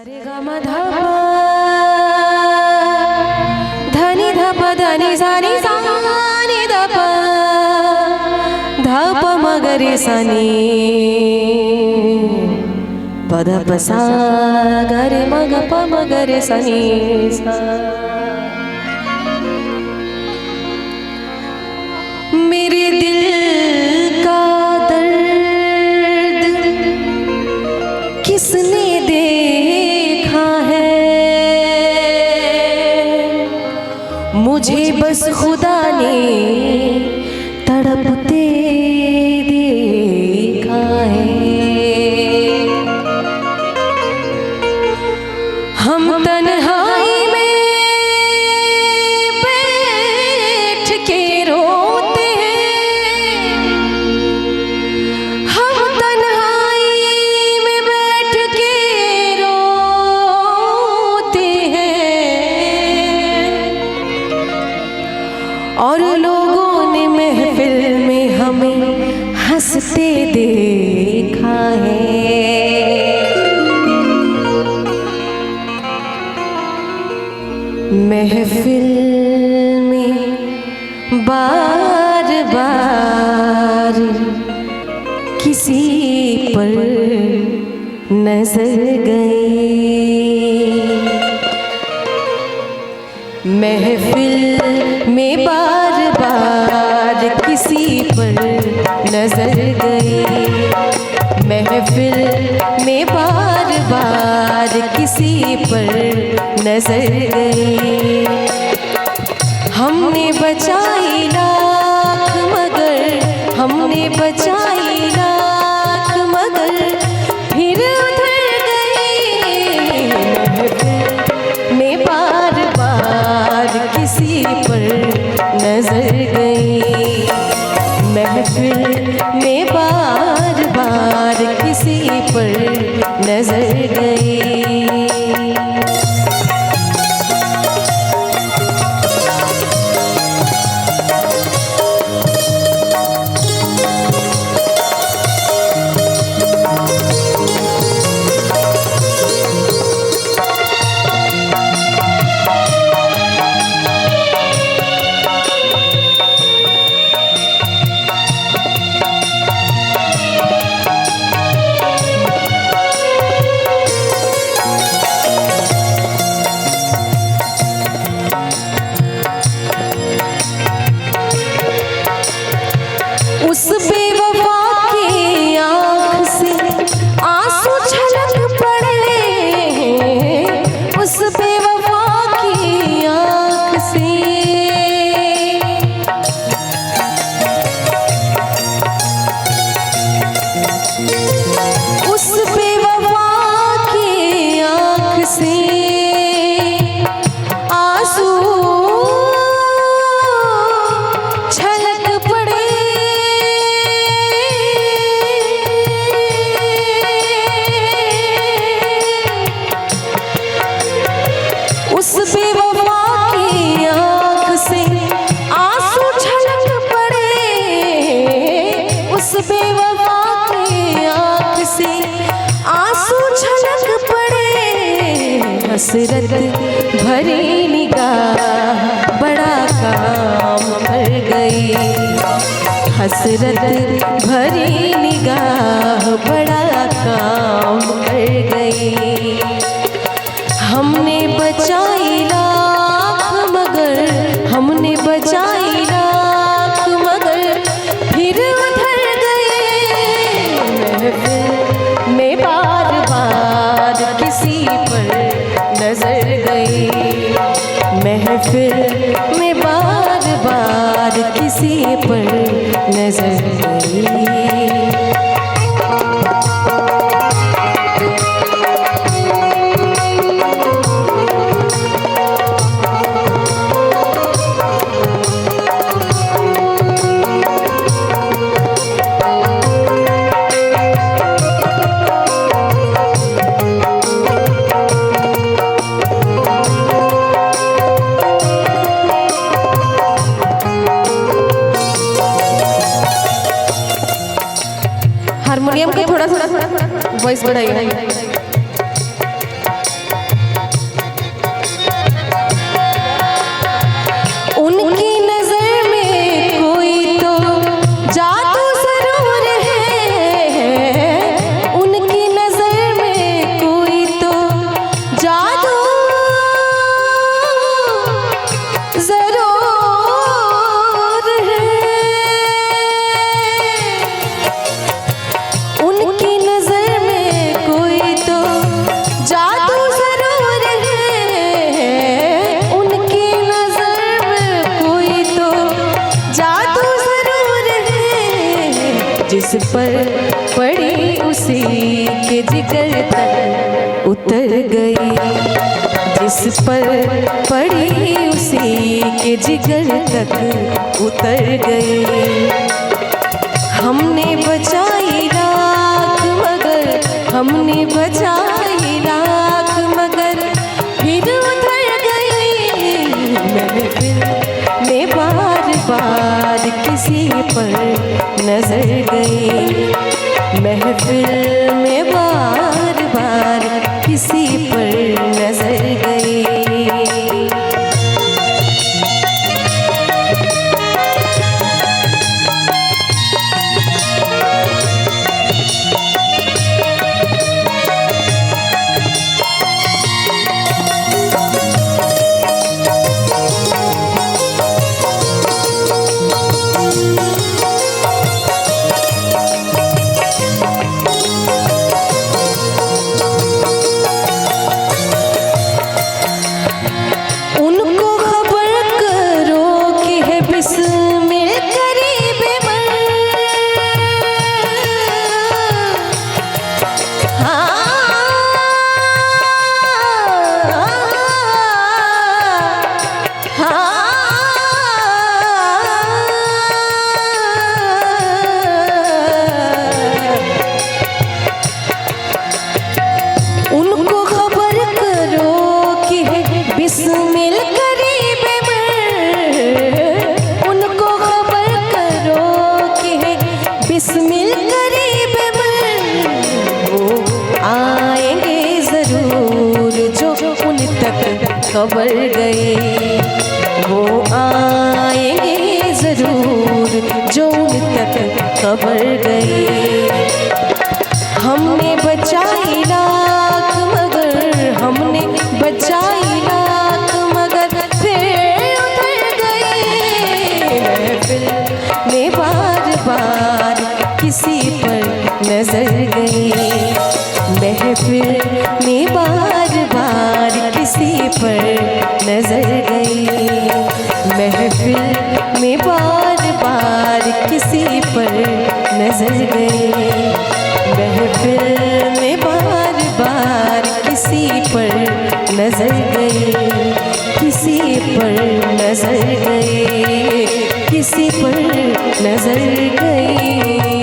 सारे ग म ध प धनी ध प धनी सा नि सा नि ध प म ग रे सा नि प ध प सा ग रे म ग प म ग रे सा नि सा। मेरे दिल का दर्द किसने देखा है, मुझे बस खुदा ने तड़पते देखा है। हम तन्हाई में बैठ के रोते हैं, हम तन्हाई में बैठ के रोते हैं, और लोगों ने महफिल में हमें हंसते देखा है। महफिल में बार बार किसी पर नजर गई, महफिल में बार बार किसी पर नजर गई, महफिल में बार बार किसी पर नजर गई। हमने बचाई लाख मगर, हमने बचाई लाख मगर फिर उधर गई, महफिल में बार बार किसी पर नजर गई, महफिल में बार बार किसी पर नजर गई। उस बेवफा की आँख से आंसू छलक पड़े, उस बेवफा की आँख से, उस बेवफा की आँख से आंसू छलक पड़े। उस बेवफा की आँख से आंसू छलक पड़े, उस बेवफा की आँख से आंसू छलक पड़े। हसरत भरी निगाह बड़ा काम कर गई, हसरत भरी निगाह बड़ा काम कर गई। हमने बचाई लाख मगर, हमने बचाई लाख मगर फिर उधर गए, महफिल में बार बार किसी पर नजर गई, महफिल में बार बार किसी पर नजर गई। हारमोनियम का थोड़ा थोड़ा वॉइस बढ़ाइए। जिस पर पड़ी उसी के जिगर तक उतर गई, जिस पर पड़ी उसी के जिगर तक उतर गई। हमने बचाई राख मगर, हमने बचाई राख मगर फिर उतर गई। महफिल में बार बार किसी पर नजर गई, महफिल में बार बार किसी पर नजर गई। खबर गए, वो आएंगे जरूर जो उन तक खबर गए। हमने बचाई राख मगर, हमने बचाई राख मगर फिर उतर गए। महफिल में बार बार किसी पर नजर गई, महफिल में बार बार किसी पर नजर गई, महफिल में बार बार किसी पर नजर गई, महफिल में बार बार किसी पर नजर गई, किसी पर नजर गई, किसी पर नजर गई।